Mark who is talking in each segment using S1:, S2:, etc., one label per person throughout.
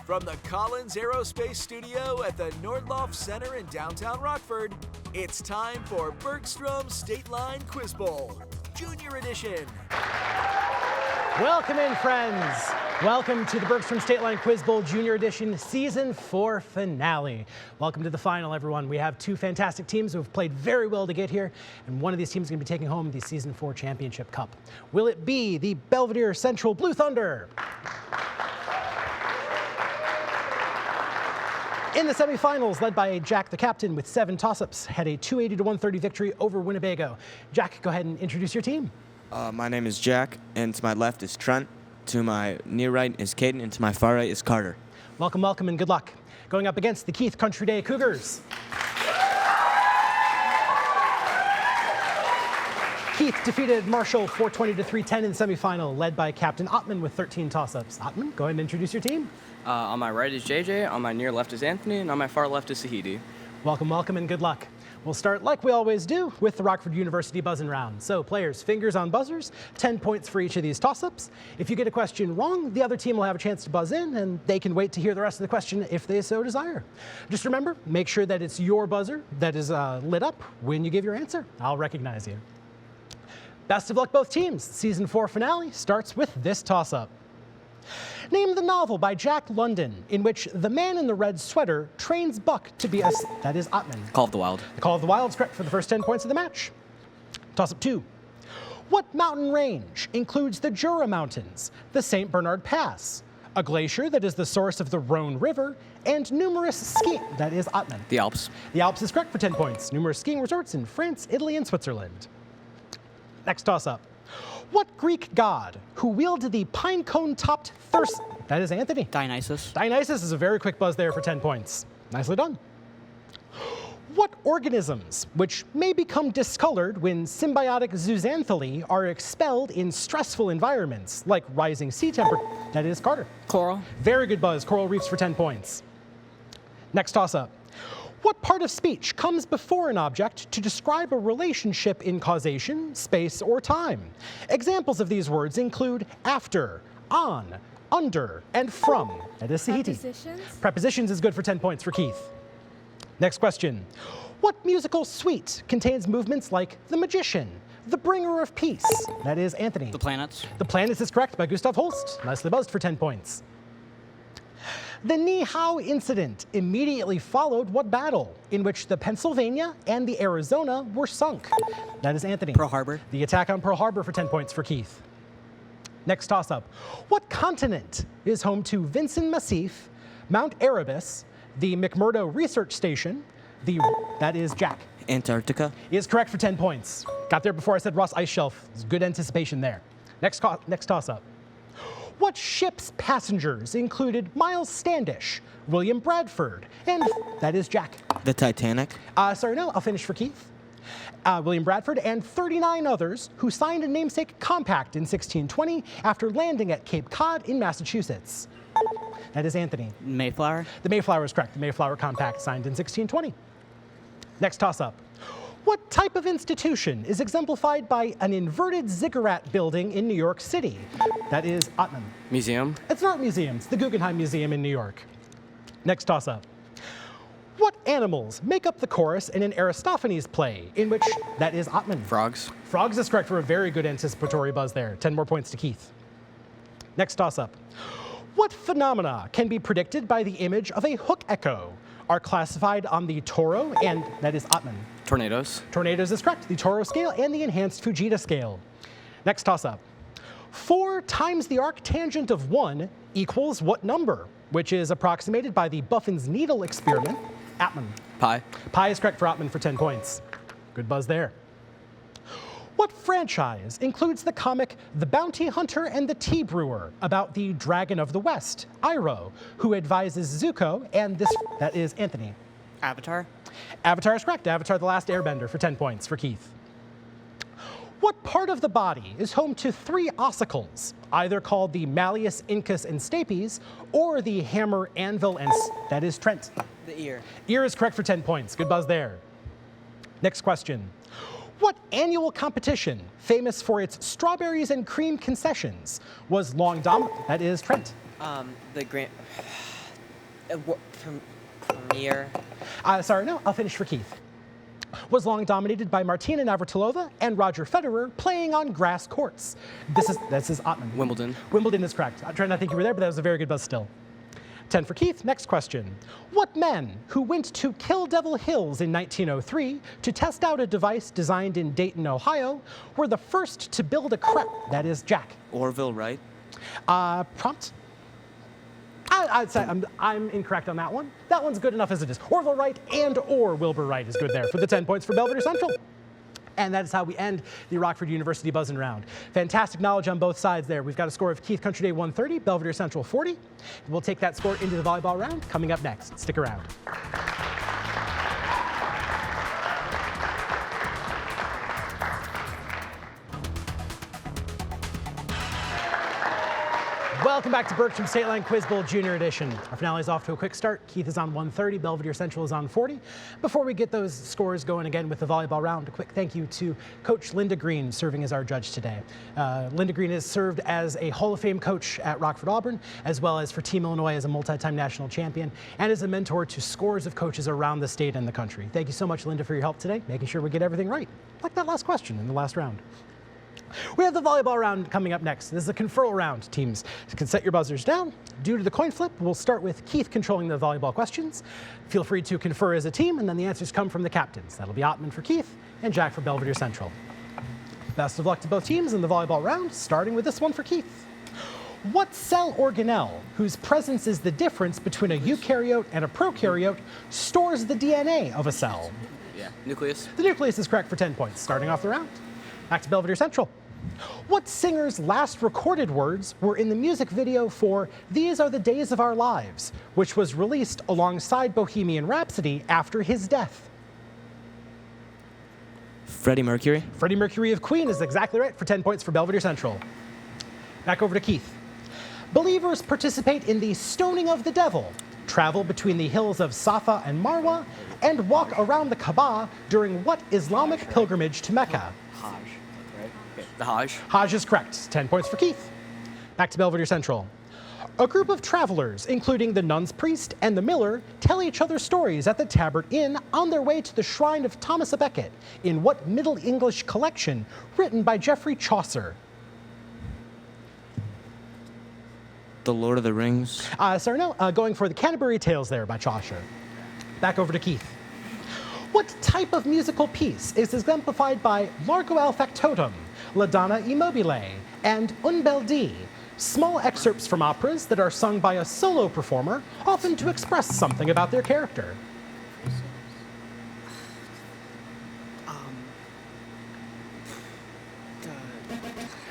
S1: From the Collins Aerospace Studio at the Nordloff Center in downtown Rockford, it's time for Bergstrom State Line Quiz Bowl, Junior Edition.
S2: Welcome in, friends. Welcome to the Bergstrom State Line Quiz Bowl Junior Edition Season 4 finale. Welcome to the final, everyone. We have two fantastic teams who have played very well to get here, and one of these teams is going to be taking home the Season 4 Championship Cup. Will it be the Belvidere Central Blue Thunder? In the semifinals, led by Jack the captain with 7 toss-ups, had a 280-130 victory over Winnebago. Jack, go ahead and introduce your team.
S3: My name is Jack, and to my left is Trent. To my near right is Caden, and to my far right is Carter.
S2: Welcome, welcome, and good luck. Going up against the Keith Country Day Cougars. Keith defeated Marshall 420-310 in the semifinal, led by Captain Ottman with 13 toss-ups. Ottman, go ahead and introduce your team.
S4: On my right is JJ, on my near left is Anthony, and on my far left is Sahidi.
S2: Welcome, welcome, and good luck. We'll start, like we always do, with the Rockford University buzzing round. So players, fingers on buzzers, 10 points for each of these toss-ups. If you get a question wrong, the other team will have a chance to buzz in, and they can wait to hear the rest of the question if they so desire. Just remember, make sure that it's your buzzer that is lit up when you give your answer. I'll recognize you. Best of luck, both teams. Season 4 finale starts with this toss-up. Name the novel by Jack London in which the man in the red sweater trains Buck to be a... That is Ottman.
S4: Call of the Wild.
S2: The Call of the Wild is correct for the first 10 points of the match. Toss-up 2. What mountain range includes the Jura Mountains, the St. Bernard Pass, a glacier that is the source of the Rhone River, and numerous skiing... That is Ottman.
S4: The Alps.
S2: The Alps is correct for 10 points. Numerous skiing resorts in France, Italy, and Switzerland. Next toss-up. What Greek god who wielded the pine-cone-topped thyrsus? That is Anthony.
S4: Dionysus.
S2: Dionysus is a very quick buzz there for 10 points. Nicely done. What organisms, which may become discolored when symbiotic zooxanthellae are expelled in stressful environments, like rising sea temperature? That is Carter.
S4: Coral.
S2: Very good buzz. Coral reefs for 10 points. Next toss-up. What part of speech comes before an object to describe a relationship in causation, space, or time? Examples of these words include after, on, under, and from. That is Sahiti.
S5: Prepositions?
S2: Prepositions is good for 10 points for Keith. Next question. What musical suite contains movements like the magician, the bringer of peace? That is Anthony.
S4: The Planets.
S2: The Planets is correct by Gustav Holst. Nicely buzzed for 10 points. The Nihao incident immediately followed what battle in which the Pennsylvania and the Arizona were sunk? That is Anthony.
S4: Pearl Harbor.
S2: The attack on Pearl Harbor for 10 points for Keith. Next toss-up. What continent is home to Vinson Massif, Mount Erebus, the McMurdo Research Station, that is Jack.
S3: Antarctica.
S2: Is correct for 10 points. Got there before I said Ross Ice Shelf. It's good anticipation there. Next toss-up. What ship's passengers included Miles Standish, William Bradford, and that is Jack.
S3: The Titanic.
S2: Sorry, no, I'll finish for Keith. William Bradford and 39 others who signed a namesake compact in 1620 after landing at Cape Cod in Massachusetts. That is Anthony.
S4: Mayflower.
S2: The Mayflower is correct. The Mayflower Compact signed in 1620. Next toss-up. What type of institution is exemplified by an inverted ziggurat building in New York City? That is Ottman.
S4: Museum.
S2: It's an art museum. It's the Guggenheim Museum in New York. Next toss-up. What animals make up the chorus in an Aristophanes play in which, that is Ottman.
S4: Frogs.
S2: Frogs is correct for a very good anticipatory buzz there. 10 more points to Keith. Next toss-up. What phenomena can be predicted by the image of a hook echo? Are classified on the Toro and, that is Ottman.
S4: Tornadoes.
S2: Tornadoes is correct. The Toro scale and the enhanced Fujita scale. Next toss-up. 4 times the arctangent of 1 equals what number? Which is approximated by the Buffin's needle experiment. Ottman.
S4: Pi.
S2: Pi is correct for Ottman for 10 points. Good buzz there. What franchise includes the comic The Bounty Hunter and the Tea Brewer about the Dragon of the West, Iroh, who advises Zuko, and this, that is Anthony.
S4: Avatar.
S2: Avatar is correct. Avatar the Last Airbender for 10 points for Keith. What part of the body is home to 3 ossicles, either called the malleus, incus, and stapes, or the hammer, anvil, and... That is Trent.
S4: The ear.
S2: Ear is correct for 10 points. Good buzz there. Next question. What annual competition, famous for its strawberries and cream concessions, was long dominant? That is Trent.
S4: The Grand...
S5: Premier.
S2: Sorry, no, I'll finish for Keith. Was long dominated by Martina Navratilova and Roger Federer playing on grass courts. This is Ottman.
S4: Wimbledon.
S2: Wimbledon is correct. I'm trying not to think you were there, but that was a very good buzz still. 10 for Keith. Next question. What men who went to Kill Devil Hills in 1903 to test out a device designed in Dayton, Ohio, were the first to build a that is Jack.
S3: Orville Wright.
S2: Prompt? I'd say I'm incorrect on that one. That one's good enough as it is. Orville Wright and or Wilbur Wright is good there for the 10 points for Belvidere Central. And that is how we end the Rockford University Buzzin' Round. Fantastic knowledge on both sides there. We've got a score of Keith Country Day 130, Belvidere Central 40. We'll take that score into the volleyball round coming up next. Stick around. Welcome back to Bergstrom State Line Quiz Bowl Junior Edition. Our finale is off to a quick start. Keith is on 130, Belvidere Central is on 40. Before we get those scores going again with the volleyball round, a quick thank you to Coach Linda Green serving as our judge today. Linda Green has served as a Hall of Fame coach at Rockford Auburn, as well as for Team Illinois as a multi-time national champion, and as a mentor to scores of coaches around the state and the country. Thank you so much, Linda, for your help today, making sure we get everything right, like that last question in the last round. We have the volleyball round coming up next. This is a conferral round. Teams can set your buzzers down. Due to the coin flip, we'll start with Keith controlling the volleyball questions. Feel free to confer as a team, and then the answers come from the captains. That'll be Ottman for Keith and Jack for Belvidere Central. Best of luck to both teams in the volleyball round, starting with this one for Keith. What cell organelle, whose presence is the difference between a eukaryote and a prokaryote, stores the DNA of a cell?
S4: Yeah, nucleus.
S2: The nucleus is correct for 10 points, starting off the round. Back to Belvidere Central. What singer's last recorded words were in the music video for These Are the Days of Our Lives, which was released alongside Bohemian Rhapsody after his death?
S3: Freddie Mercury.
S2: Freddie Mercury of Queen is exactly right for 10 points for Belvidere Central. Back over to Keith. Believers participate in the stoning of the devil, travel between the hills of Safa and Marwa, and walk around the Kaaba during what Islamic pilgrimage to Mecca?
S4: Hajj, right? Okay. The Hajj.
S2: Hajj is correct. 10 points for Keith. Back to Belvidere Central. A group of travelers, including the nun's priest and the miller, tell each other stories at the Tabard Inn on their way to the shrine of Thomas a Becket in what Middle English collection written by Geoffrey Chaucer?
S3: The Lord of the Rings.
S2: Going for the Canterbury Tales there by Chaucer. Back over to Keith. What type of musical piece is exemplified by Largo al factotum, La Donna Immobile, and Un bel dì, small excerpts from operas that are sung by a solo performer, often to express something about their character?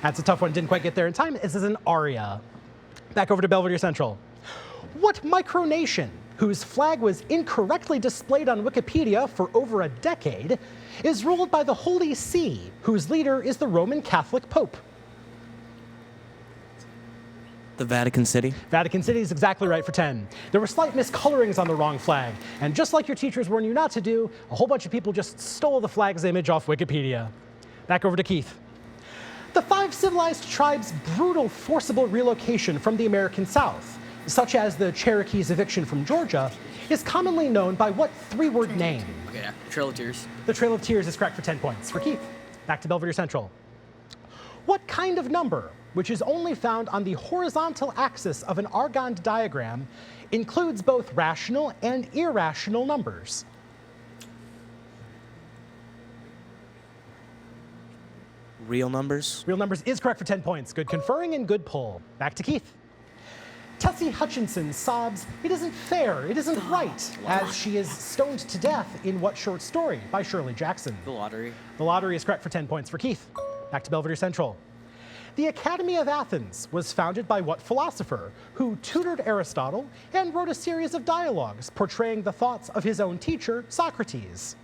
S2: That's a tough one, didn't quite get there in time. This is an aria. Back over to Belvidere Central. What micronation, whose flag was incorrectly displayed on Wikipedia for over a decade, is ruled by the Holy See, whose leader is the Roman Catholic Pope?
S3: The Vatican City.
S2: Vatican City is exactly right for 10. There were slight miscolorings on the wrong flag, and just like your teachers warned you not to do, a whole bunch of people just stole the flag's image off Wikipedia. Back over to Keith. The 5 civilized tribes' brutal, forcible relocation from the American South, such as the Cherokees' eviction from Georgia, is commonly known by what 3-word name?
S4: Okay, yeah. Trail of Tears.
S2: The Trail of Tears is correct for 10 points. For Keith, back to Belvidere Central. What kind of number, which is only found on the horizontal axis of an Argand diagram, includes both rational and irrational numbers?
S3: Real numbers.
S2: Real numbers is correct for 10 points. Good conferring and good pull. Back to Keith. Tessie Hutchinson sobs, "It isn't fair, it isn't right," as she is stoned to death in what short story by Shirley Jackson?
S4: The Lottery.
S2: The Lottery is correct for 10 points for Keith. Back to Belvidere Central. The Academy of Athens was founded by what philosopher who tutored Aristotle and wrote a series of dialogues portraying the thoughts of his own teacher, Socrates?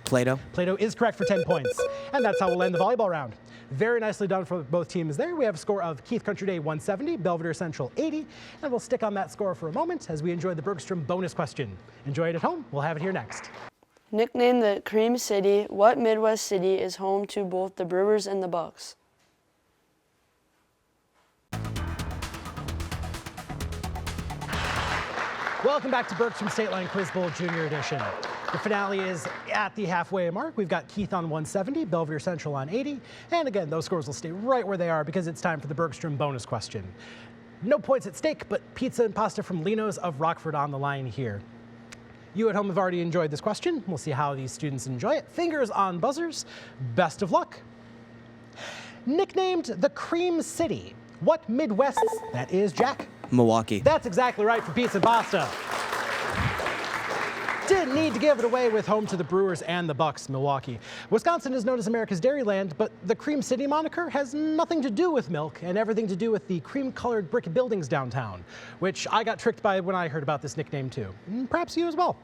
S3: Plato.
S2: Plato is correct for 10 points. And that's how we'll end the volleyball round. Very nicely done for both teams there. We have a score of Keith Country Day 170, Belvidere Central 80. And we'll stick on that score for a moment as we enjoy the Bergstrom bonus question. Enjoy it at home. We'll have it here next.
S6: Nicknamed the Cream City, what Midwest city is home to both the Brewers and the Bucks?
S2: Welcome back to Bergstrom State Line Quiz Bowl Junior Edition. The finale is at the halfway mark. We've got Keith on 170, Belvidere Central on 80. And again, those scores will stay right where they are because it's time for the Bergstrom bonus question. No points at stake, but pizza and pasta from Lino's of Rockford on the line here. You at home have already enjoyed this question. We'll see how these students enjoy it. Fingers on buzzers. Best of luck. Nicknamed the Cream City, what Midwest? That is Jack.
S3: Milwaukee.
S2: That's exactly right for pizza and pasta. Didn't need to give it away with home to the Brewers and the Bucks, Milwaukee. Wisconsin is known as America's Dairyland, but the Cream City moniker has nothing to do with milk and everything to do with the cream-colored brick buildings downtown, which I got tricked by when I heard about this nickname too. And perhaps you as well.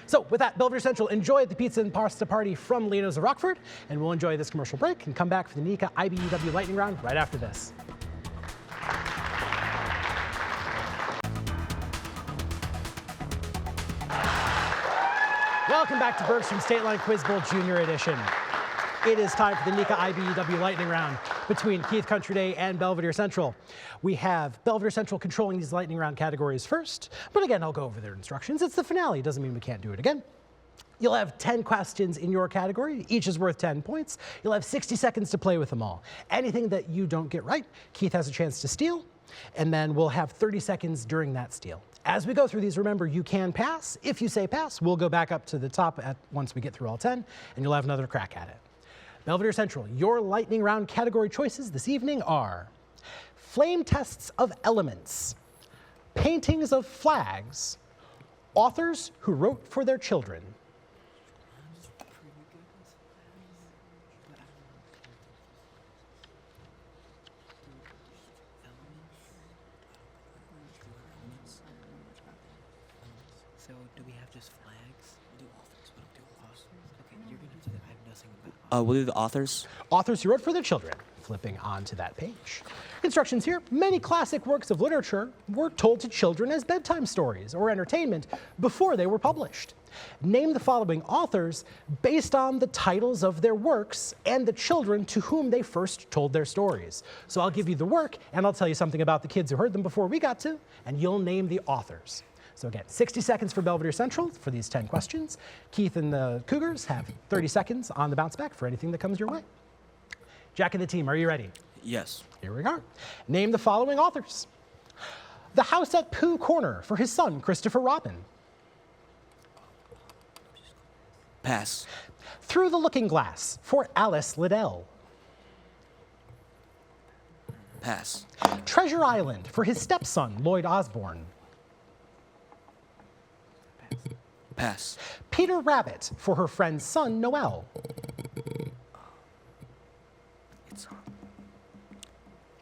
S2: So with that, Belvidere Central, enjoy the pizza and pasta party from Lino's of Rockford, and we'll enjoy this commercial break and come back for the NECA IBEW lightning round right after this. Welcome back to Bergstrom State Line Quiz Bowl Junior Edition. It is time for the NECA IBEW lightning round between Keith Country Day and Belvidere Central. We have Belvidere Central controlling these lightning round categories first, but again, I'll go over their instructions. It's the finale, doesn't mean we can't do it again. You'll have 10 questions in your category. Each is worth 10 points. You'll have 60 seconds to play with them all. Anything that you don't get right, Keith has a chance to steal, and then we'll have 30 seconds during that steal. As we go through these, remember, you can pass. If you say pass, we'll go back up to the top once we get through all 10, and you'll have another crack at it. Belvidere Central, your lightning round category choices this evening are flame tests of elements, paintings of flags, authors who wrote for their children.
S5: So do we have just flags? Do authors, but do authors. Okay, you're gonna do that. I have nothing about.
S3: We'll do the authors.
S2: Authors who wrote for their children. Flipping onto that page. Instructions here. Many classic works of literature were told to children as bedtime stories or entertainment before they were published. Name the following authors based on the titles of their works and the children to whom they first told their stories. So I'll give you the work and I'll tell you something about the kids who heard them before we got to, and you'll name the authors. So again, 60 seconds for Belvidere Central for these 10 questions. Keith and the Cougars have 30 seconds on the bounce back for anything that comes your way. Jack and the team, are you ready?
S3: Yes.
S2: Here we are. Name the following authors. The House at Pooh Corner for his son, Christopher Robin.
S3: Pass.
S2: Through the Looking Glass for Alice Liddell.
S3: Pass.
S2: Treasure Island for his stepson, Lloyd Osborne.
S3: Pass.
S2: Peter Rabbit for her friend's son, Noel.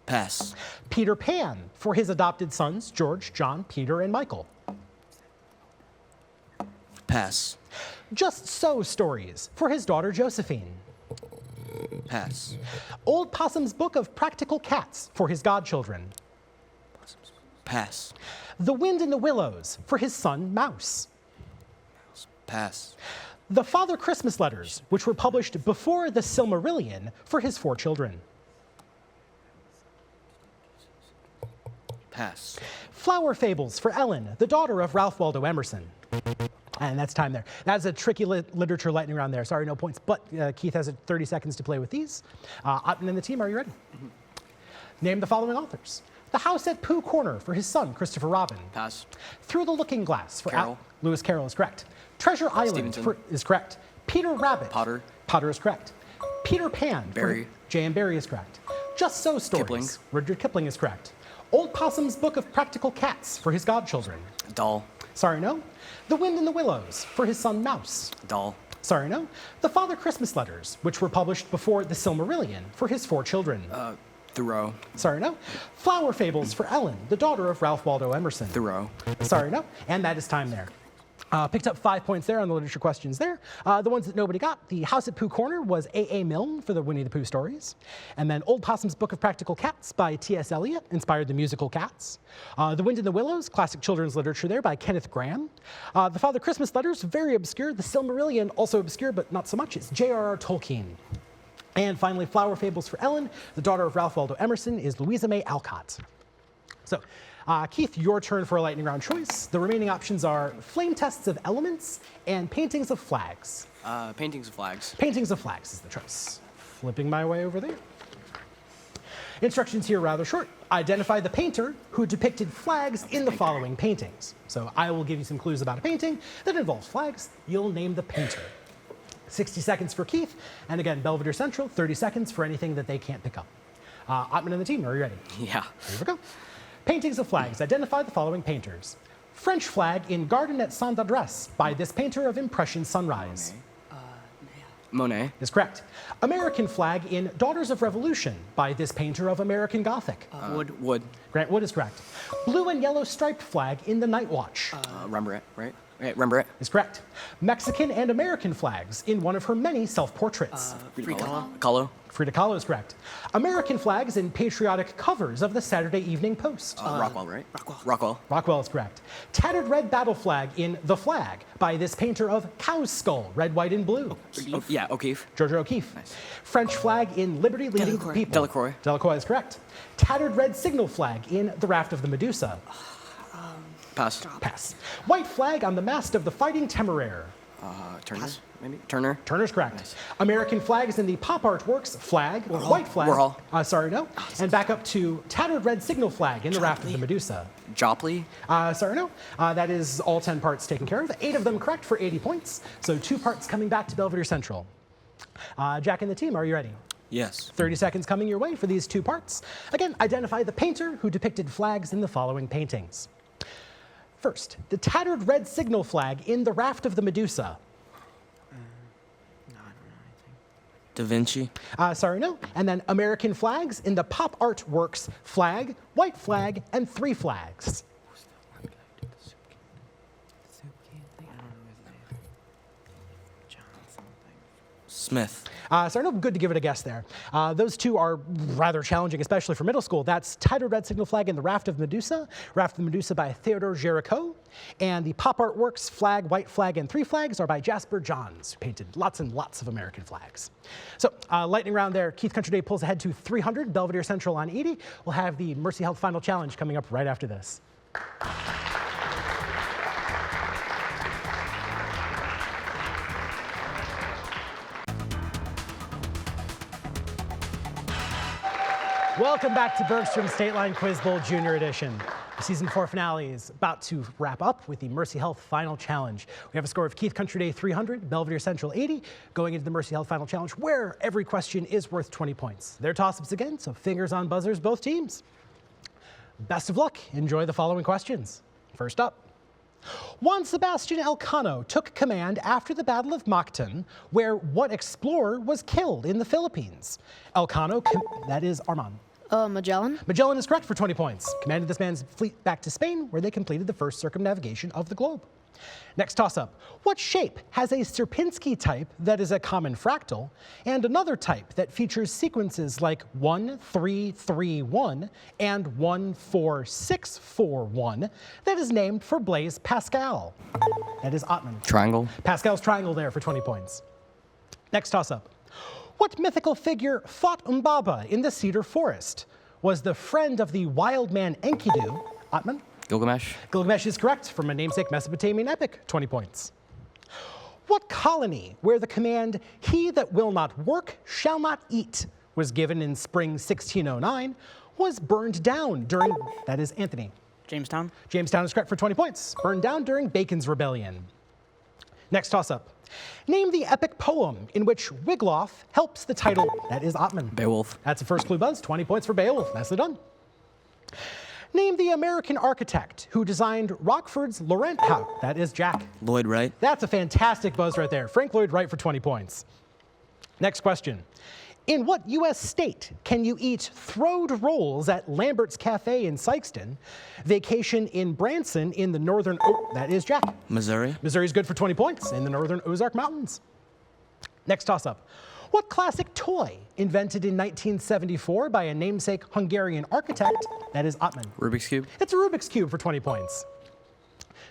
S3: Pass.
S2: Peter Pan for his adopted sons, George, John, Peter, and Michael.
S3: Pass.
S2: Just So Stories for his daughter, Josephine.
S3: Pass.
S2: Old Possum's Book of Practical Cats for his godchildren.
S3: Pass.
S2: The Wind in the Willows for his son, Mouse.
S3: Pass.
S2: The Father Christmas Letters, which were published before the Silmarillion for his 4 children.
S3: Pass.
S2: Flower Fables for Ellen, the daughter of Ralph Waldo Emerson. And that's time there. That's a tricky literature lightning round there. Sorry, no points. But Keith has 30 seconds to play with these. Otten and the team, are you ready? Name the following authors. The House at Pooh Corner for his son, Christopher Robin.
S4: Pass.
S2: Through the Looking Glass for
S4: Carroll.
S2: Lewis Carroll is correct. Treasure Island is correct. Peter Rabbit.
S4: Potter.
S2: Potter is correct. Peter Pan.
S4: Barry.
S2: J.M. Barry is correct. Just So Stories.
S4: Kipling.
S2: Rudyard Kipling is correct. Old Possum's Book of Practical Cats for his godchildren.
S4: Doll.
S2: Sorry, no. The Wind in the Willows for his son Mouse.
S4: Doll.
S2: Sorry, no. The Father Christmas Letters, which were published before the Silmarillion for his 4 children.
S4: Thoreau.
S2: Sorry, no. Flower Fables for Ellen, the daughter of Ralph Waldo Emerson.
S4: Thoreau.
S2: Sorry, no. And that is time there. Picked up 5 points there on the literature questions there. The ones that nobody got, the House at Pooh Corner was A.A. Milne for the Winnie the Pooh stories. And then Old Possum's Book of Practical Cats by T.S. Eliot inspired the musical Cats. The Wind in the Willows, classic children's literature there by Kenneth Grahame. The Father Christmas Letters, very obscure. The Silmarillion, also obscure, but not so much. It's J.R.R. Tolkien. And finally, Flower Fables for Ellen, the daughter of Ralph Waldo Emerson, is Louisa May Alcott. So, Keith, your turn for a lightning round choice. The remaining options are flame tests of elements and paintings of flags.
S4: Paintings of flags.
S2: Paintings of flags is the choice. Flipping my way over there. Instructions here rather short. Identify the painter who depicted flags in the following paintings. So I will give you some clues about a painting that involves flags. You'll name the painter. 60 seconds for Keith. And again, Belvidere Central, 30 seconds for anything that they can't pick up. Ottman and the team, are you ready?
S4: Yeah.
S2: Here we go. Paintings of flags. Identify the following painters. French flag in Garden at Saint-Adresse by this painter of Impression Sunrise.
S4: Monet.
S2: Is correct. American flag in Daughters of Revolution by this painter of American Gothic.
S4: Wood.
S2: Grant Wood is correct. Blue and yellow striped flag in The Night Watch.
S4: Rembrandt, right? Okay, Rembrandt.
S2: Is correct. Mexican and American flags in one of her many self-portraits.
S4: Frida Kahlo.
S2: Frida Kahlo is correct. American flags in patriotic covers of the Saturday Evening Post.
S4: Rockwell, right? Rockwell.
S2: Rockwell is correct. Tattered red battle flag in The Flag by this painter of Cow's Skull, red, white, and blue.
S4: Yeah, O'Keeffe.
S2: Georgia O'Keeffe.
S4: Nice.
S2: French flag in Liberty Leading the People.
S4: Delacroix.
S2: Delacroix is correct. Tattered red signal flag in The Raft of the Medusa.
S4: Pass.
S2: Pass. White flag on the mast of the Fighting Temeraire.
S4: Turner, maybe? Turner.
S2: Turner's correct.
S4: Nice.
S2: American flags in the pop artworks, flag, white flag.
S4: Warhol.
S2: Sorry, no. And back up to tattered red signal flag in The Raft of the Medusa.
S4: Jopley.
S2: Sorry, no. That is all 10 parts taken care of. 8 of them correct for 80 points. So 2 parts coming back to Belvidere Central. Jack and the team, are you ready?
S3: Yes.
S2: 30 seconds coming your way for these 2 parts. Again, identify the painter who depicted flags in the following paintings. First, the tattered red signal flag in The Raft of the Medusa.
S3: Da Vinci.
S2: Sorry, no. And then American flags in the pop art works flag, white flag, and 3 flags.
S3: Smith.
S2: Sorry, no, good to give it a guess there. Those 2 are rather challenging, especially for middle school. That's Tattered Red Signal Flag in The Raft of Medusa, Raft of Medusa by Theodore Géricault, and the pop art works flag, white flag, and 3 flags are by Jasper Johns, who painted lots and lots of American flags. So, lightning round there. Keith Country Day pulls ahead to 300, Belvidere Central on 80. We'll have the Mercy Health Final Challenge coming up right after this. Welcome back to Bergstrom State Line Quiz Bowl Junior Edition. The season 4 finale is about to wrap up with the Mercy Health Final Challenge. We have a score of Keith Country Day 300, Belvidere Central 80, going into the Mercy Health Final Challenge, where every question is worth 20 points. They're toss-ups again, so fingers on buzzers, both teams. Best of luck. Enjoy the following questions. First up. Juan Sebastian Elcano took command after the Battle of Mactan, where what explorer was killed in the Philippines? Elcano, that is Armand.
S7: Magellan.
S2: Magellan is correct for 20 points. Commanded this man's fleet back to Spain, where they completed the first circumnavigation of the globe. Next toss-up. What shape has a Sierpinski type that is a common fractal, and another type that features sequences like 1, 3, 3, 1 and 1, 4, 6, 4, 1 that is named for Blaise Pascal? That is Ottman.
S4: Triangle.
S2: Pascal's triangle there for 20 points. Next toss-up. What mythical figure fought Umbaba in the Cedar Forest? Was the friend of the wild man Enkidu, Ottman?
S4: Gilgamesh.
S2: Gilgamesh is correct from a namesake Mesopotamian epic, 20 points. What colony where the command, "He that will not work shall not eat," was given in spring 1609, was burned down during, that is Anthony.
S5: Jamestown.
S2: Jamestown is correct for 20 points. Burned down during Bacon's Rebellion. Next toss-up. Name the epic poem in which Wiglaf helps the title, that is Ottman.
S4: Beowulf.
S2: That's the first clue buzz, 20 points for Beowulf. Nicely done. Name the American architect who designed Rockford's Laurent House. That is Jack.
S3: Lloyd Wright.
S2: That's a fantastic buzz right there. Frank Lloyd Wright for 20 points. Next question. In what U.S. state can you eat throwed rolls at Lambert's Cafe in Sykeston, vacation in Branson in the northern, that is Jack.
S3: Missouri.
S2: Missouri's good for 20 points in the northern Ozark Mountains. Next toss-up. What classic toy, invented in 1974 by a namesake Hungarian architect, that is Ottman?
S4: Rubik's Cube.
S2: It's a Rubik's Cube for 20 points.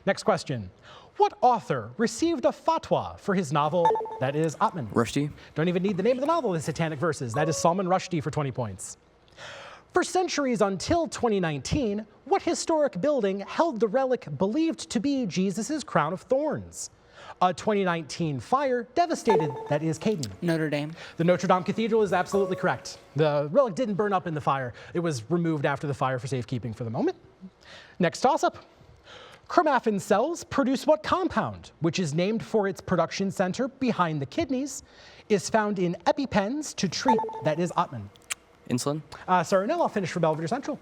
S2: Next question. What author received a fatwa for his novel, that is Ottman?
S4: Rushdie.
S2: Don't even need the name of the novel in Satanic Verses. That is Salman Rushdie for 20 points. For centuries until 2019, what historic building held the relic believed to be Jesus' crown of thorns? A 2019 fire devastated, that is Caden.
S5: Notre Dame.
S2: The Notre Dame Cathedral is absolutely correct. The relic didn't burn up in the fire. It was removed after the fire for safekeeping for the moment. Next toss-up. Chromaffin cells produce what compound, which is named for its production center behind the kidneys, is found in EpiPens to treat, that is Ottman.
S4: Insulin.
S2: Sorry, no, I'll finish for Belvidere Central.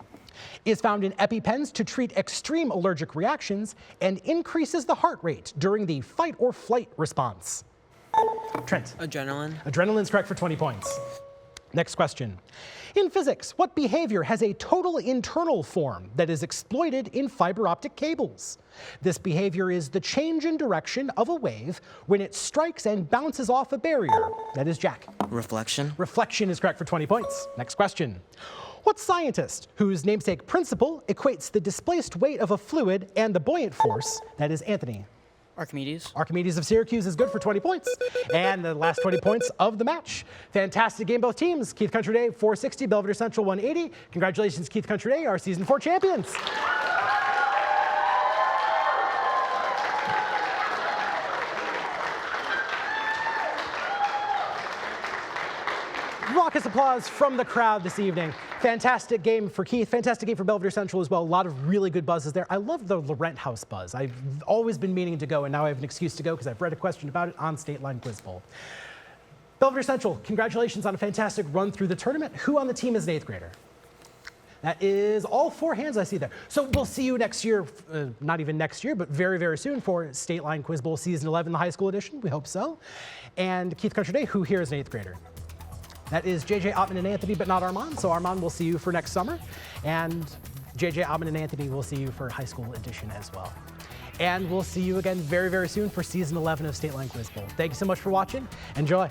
S2: Is found in EpiPens to treat extreme allergic reactions and increases the heart rate during the fight or flight response. Trent.
S5: Adrenaline.
S2: Adrenaline's correct for 20 points. Next question. In physics, what behavior has a total internal form that is exploited in fiber optic cables? This behavior is the change in direction of a wave when it strikes and bounces off a barrier. That is Jack.
S3: Reflection.
S2: Reflection is correct for 20 points. Next question. What scientist, whose namesake principle equates the displaced weight of a fluid and the buoyant force, that is Anthony?
S5: Archimedes.
S2: Archimedes of Syracuse is good for 20 points. And the last 20 points of the match. Fantastic game, both teams. Keith Country Day, 460, Belvidere Central, 180. Congratulations, Keith Country Day, our Season 4 champions. Raucous applause from the crowd this evening. Fantastic game for Keith, fantastic game for Belvidere Central as well. A lot of really good buzzes there. I love the Laurent House buzz. I've always been meaning to go, and now I have an excuse to go because I've read a question about it on State Line Quiz Bowl. Belvidere Central, congratulations on a fantastic run through the tournament. Who on the team is an 8th grader? That is all 4 hands I see there. So we'll see you next year, not even next year, but very, very soon for State Line Quiz Bowl Season 11, the high school edition. We hope so. And Keith Country Day, who here is an 8th grader? That is JJ Ottman and Anthony, but not Armand. So Armand, we'll see you for next summer. And JJ Ottman and Anthony, we'll see you for high school edition as well. And we'll see you again very, very soon for Season 11 of State Line Quiz Bowl. Thank you so much for watching. Enjoy.